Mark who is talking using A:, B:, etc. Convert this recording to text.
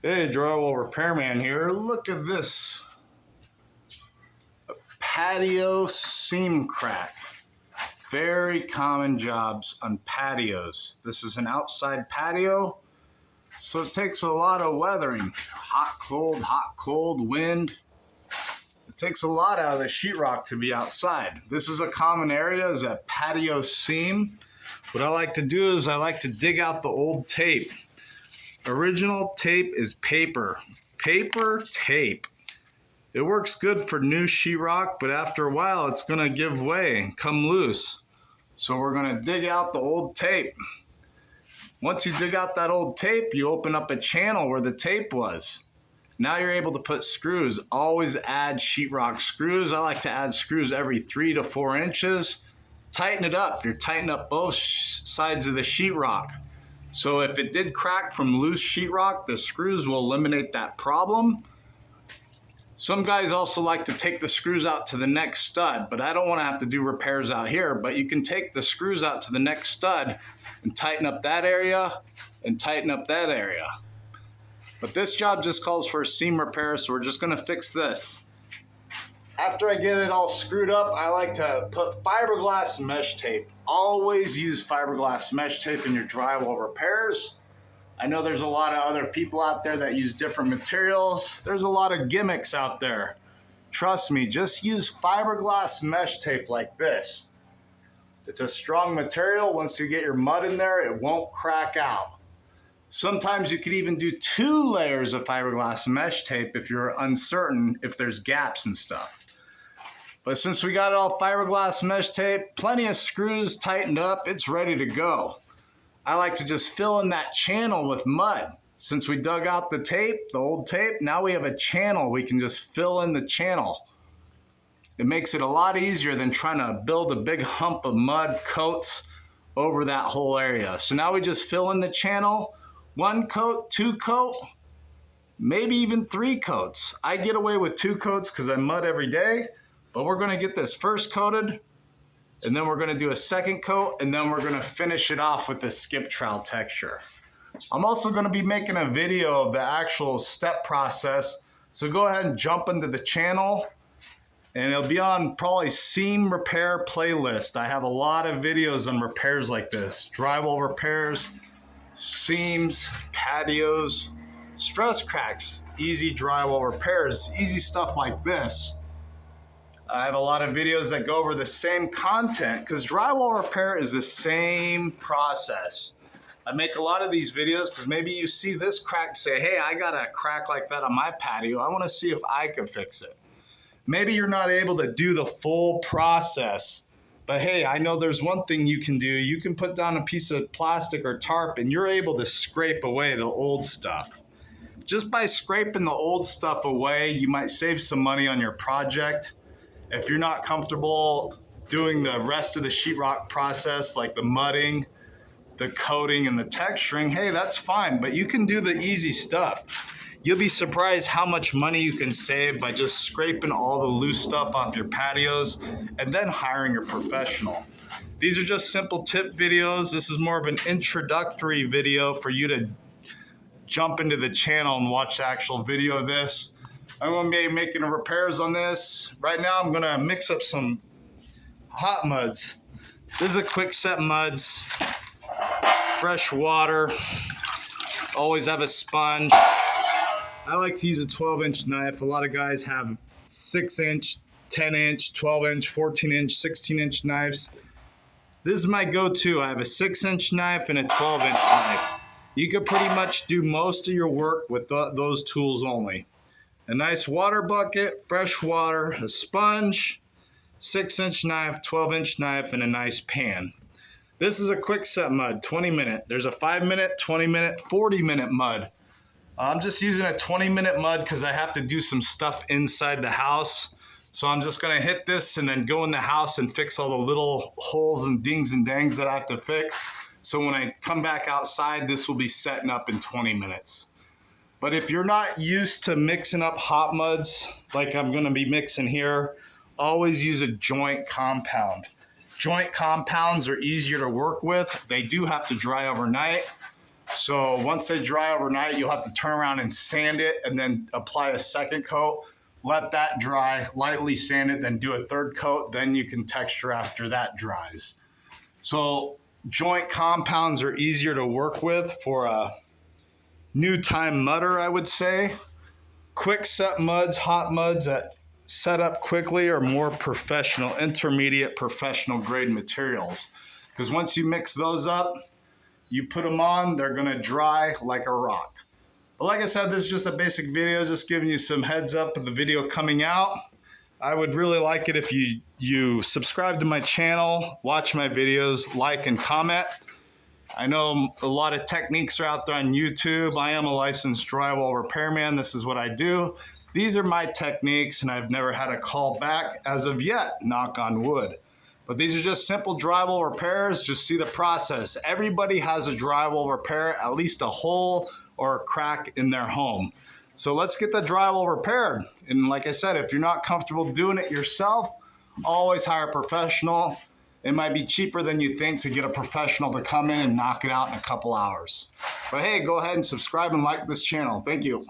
A: Hey, drywall repairman here. Look at this patio seam crack. Very common jobs on patios. This is an outside patio, so it takes a lot of weathering. Hot, cold, wind. It takes a lot out of the sheetrock to be outside. This is a common area, is a patio seam. What I like to do is I like to dig out the old tape. Original tape is paper tape. It works good for new sheetrock, but after a while it's gonna give way and come loose. So we're gonna dig out the old tape. Once you dig out that old tape, you open up a channel where the tape was. Now you're able to put screws. Always add sheetrock screws. I like to add screws every 3 to 4 inches. Tighten it up. You're tightening up both sides of the sheetrock. So if it did crack from loose sheetrock, the screws will eliminate that problem. Some guys also like to take the screws out to the next stud, but I don't want to have to do repairs out here. But you can take the screws out to the next stud and tighten up that area and tighten up that area. But this job just calls for a seam repair, so we're just going to fix this. After I get it all screwed up, I like to put fiberglass mesh tape. Always use fiberglass mesh tape in your drywall repairs. I know there's a lot of other people out there that use different materials. There's a lot of gimmicks out there. Trust me, just use fiberglass mesh tape like this. It's a strong material. Once you get your mud in there, it won't crack out. Sometimes you could even do 2 layers of fiberglass mesh tape if you're uncertain if there's gaps and stuff. But since we got it all fiberglass mesh tape, plenty of screws tightened up, it's ready to go. I like to just fill in that channel with mud. Since we dug out the tape, the old tape, now we have a channel. We can just fill in the channel. It makes it a lot easier than trying to build a big hump of mud coats over that whole area. So now we just fill in the channel, 1 coat, 2 coat, maybe even 3 coats. I get away with 2 coats because I mud every day. But we're gonna get this first coated, and then we're gonna do a second coat, and then we're gonna finish it off with the skip trowel texture. I'm also gonna be making a video of the actual step process, so go ahead and jump into the channel, and it'll be on probably seam repair playlist. I have a lot of videos on repairs like this. Drywall repairs, seams, patios, stress cracks, easy drywall repairs, easy stuff like this. I have a lot of videos that go over the same content because drywall repair is the same process. I make a lot of these videos because maybe you see this crack, say, hey, I got a crack like that on my patio. I want to see if I can fix it. Maybe you're not able to do the full process, but hey, I know there's one thing you can do. You can put down a piece of plastic or tarp and you're able to scrape away the old stuff. Just by scraping the old stuff away, you might save some money on your project. If you're not comfortable doing the rest of the sheetrock process, like the mudding, the coating, and the texturing, hey, that's fine, but you can do the easy stuff. You'll be surprised how much money you can save by just scraping all the loose stuff off your patios and then hiring a professional. These are just simple tip videos. This is more of an introductory video for you to jump into the channel and watch the actual video of this. I'm going to be making repairs on this. Right now I'm going to mix up some hot muds. This is a quick set muds. Fresh water. Always have a sponge. I like to use a 12-inch knife. A lot of guys have 6-inch, 10-inch, 12-inch, 14-inch, 16-inch knives. This is my go-to. I have a 6-inch knife and a 12-inch knife. You could pretty much do most of your work with those tools only. A nice water bucket, fresh water, a sponge, 6-inch knife, 12-inch knife, and a nice pan. This is a quick set mud, 20-minute. There's a 5-minute, 20-minute, 40-minute mud. I'm just using a 20-minute mud because I have to do some stuff inside the house. So I'm just gonna hit this and then go in the house and fix all the little holes and dings and dangs that I have to fix. So when I come back outside, this will be setting up in 20 minutes. But if you're not used to mixing up hot muds like I'm gonna be mixing here, always use a joint compound. Joint compounds are easier to work with. They do have to dry overnight. So once they dry overnight, you'll have to turn around and sand it and then apply a second coat. Let that dry, lightly sand it, then do a third coat. Then you can texture after that dries. So joint compounds are easier to work with for a new time mudder, I would say. Quick set muds, hot muds that set up quickly are more professional, intermediate professional grade materials. Because once you mix those up, you put them on, they're gonna dry like a rock. But like I said, this is just a basic video, just giving you some heads up of the video coming out. I would really like it if you subscribe to my channel, watch my videos, like and comment. I know a lot of techniques are out there on YouTube. I am a licensed drywall repairman. This is what I do. These are my techniques, and I've never had a call back as of yet, knock on wood. But these are just simple drywall repairs. Just see the process. Everybody has a drywall repair, at least a hole or a crack in their home. So let's get the drywall repaired. And like I said, if you're not comfortable doing it yourself, always hire a professional. It might be cheaper than you think to get a professional to come in and knock it out in a couple hours. But hey, go ahead and subscribe and like this channel. Thank you.